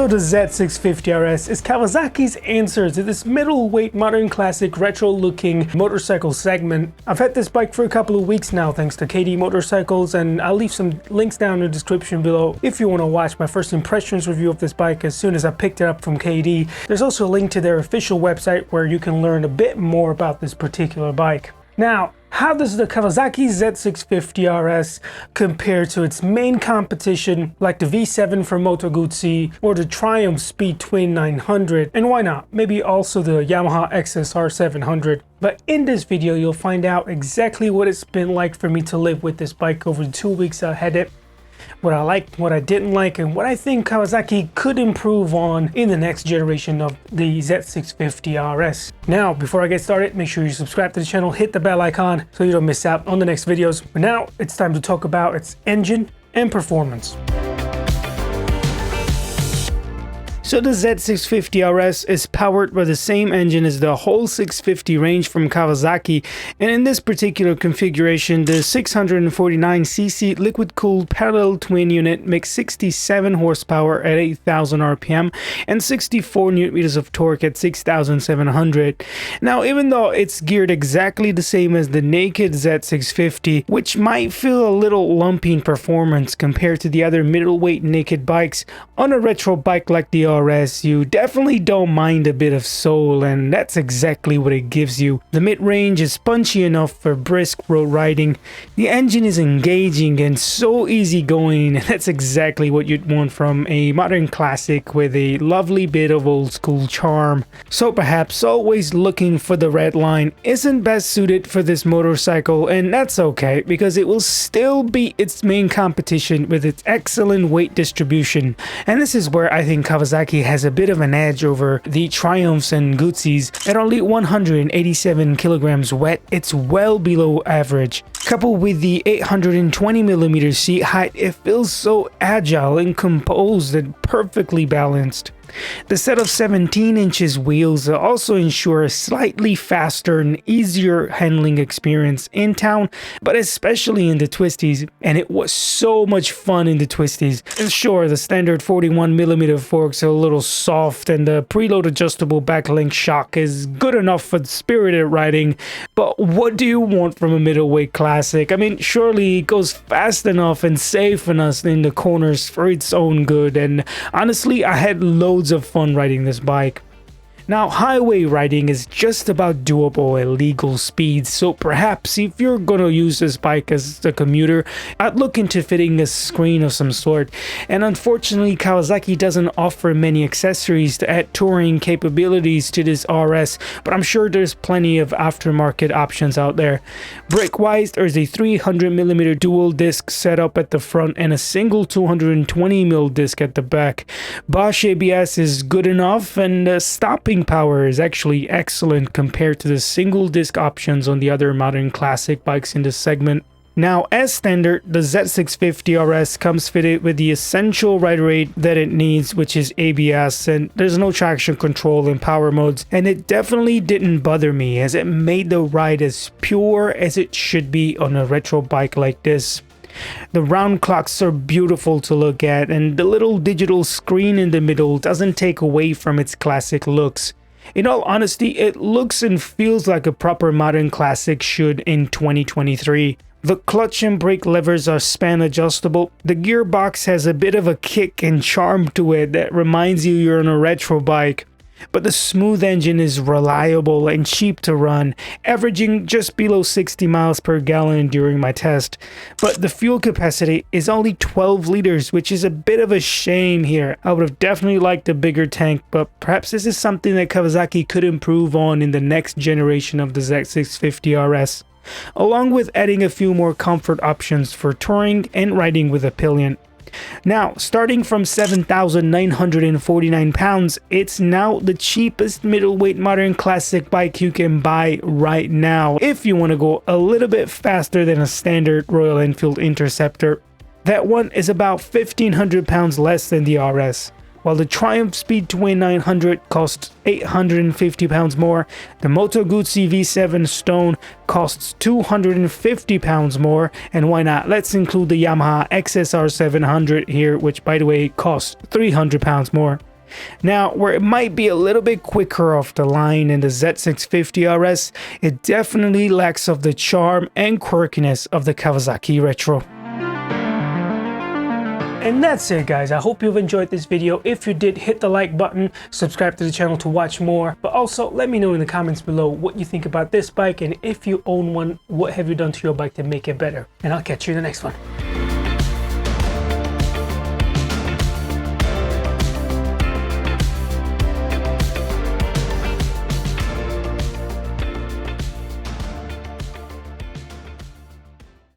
So the Z650RS is Kawasaki's answer to this middleweight modern classic retro looking motorcycle segment. I've had this bike for a couple of weeks now thanks to KD Motorcycles, and I'll leave some links down in the description below if you want to watch my first impressions review of this bike as soon as I picked it up from KD. There's also a link to their official website where you can learn a bit more about this particular bike. Now, how does the Kawasaki Z650RS compare to its main competition like the V7 from MOTO or the Triumph Speed Twin 900, and why not, maybe also the Yamaha XSR 700? But in this video you'll find out exactly what it's been like for me to live with this bike over the 2 weeks I had it, what I liked, what I didn't like, and what I think Kawasaki could improve on in the next generation of the Z650RS. Now, before I get started, make sure you subscribe to the channel, hit the bell icon so you don't miss out on the next videos. But now it's time to talk about its engine and performance. So the Z650RS is powered by the same engine as the whole 650 range from Kawasaki, and in this particular configuration the 649cc liquid-cooled parallel twin unit makes 67 horsepower at 8,000 RPM and 64 Nm of torque at 6,700. Now, even though it's geared exactly the same as the naked Z650, which might feel a little lumpy in performance compared to the other middleweight naked bikes, on a retro bike like the RS, you definitely don't mind a bit of soul, and that's exactly what it gives you. The mid-range is punchy enough for brisk road riding, the engine is engaging and so easygoing, and that's exactly what you'd want from a modern classic with a lovely bit of old school charm. So perhaps always looking for the red line isn't best suited for this motorcycle, and that's okay because it will still beat its main competition with its excellent weight distribution. And this is where I think Kawasaki has a bit of an edge over the Triumphs and Guzzis. At only 187 kilograms wet, it's well below average. Coupled with the 820mm seat height, it feels so agile and composed and perfectly balanced. The set of 17 inches wheels also ensure a slightly faster and easier handling experience in town, but especially in the twisties, and it was so much fun in the twisties. And sure, the standard 41mm forks are a little soft, and the preload adjustable backlink shock is good enough for spirited riding, but what do you want from a middleweight classic? I mean, surely it goes fast enough and safe enough in the corners for its own good, and honestly, I had loads of fun riding this bike. Now, highway riding is just about doable at legal speeds, so perhaps if you're gonna use this bike as a commuter, I'd look into fitting a screen of some sort. And unfortunately, Kawasaki doesn't offer many accessories to add touring capabilities to this RS, but I'm sure there's plenty of aftermarket options out there. Brake-wise, there's a 300mm dual disc setup at the front and a single 220mm disc at the back. Bosch ABS is good enough, and stopping power is actually excellent compared to the single disc options on the other modern classic bikes in this segment. Now, as standard, the Z650RS comes fitted with the essential rider aid that it needs, which is ABS, and there's no traction control in power modes, and it definitely didn't bother me as it made the ride as pure as it should be on a retro bike like this. The round clocks are beautiful to look at, and the little digital screen in the middle doesn't take away from its classic looks. In all honesty, it looks and feels like a proper modern classic should in 2023. The clutch and brake levers are span adjustable. The gearbox has a bit of a kick and charm to it that reminds you you're on a retro bike. But the smooth engine is reliable and cheap to run, averaging just below 60 miles per gallon during my test. But the fuel capacity is only 12 liters, which is a bit of a shame here. I would have definitely liked a bigger tank, but perhaps this is something that Kawasaki could improve on in the next generation of the Z650RS, along with adding a few more comfort options for touring and riding with a pillion. Now, starting from 7,949 pounds, it's now the cheapest middleweight modern classic bike you can buy right now if you want to go a little bit faster than a standard Royal Enfield Interceptor. That one is about 1,500 pounds less than the RS. While the Triumph Speed Twin 900 costs 850 pounds more, the MOTO V7 Stone costs 250 pounds more, and why not, let's include the Yamaha XSR 700 here, which by the way costs 300 pounds more. Now, where it might be a little bit quicker off the line in the Z650RS, it definitely lacks of the charm and quirkiness of the Kawasaki Retro. And that's it, guys. I hope you've enjoyed this video. If you did, hit the like button, subscribe to the channel to watch more, but also let me know in the comments below what you think about this bike, and if you own one, what have you done to your bike to make it better. And I'll catch you in the next one.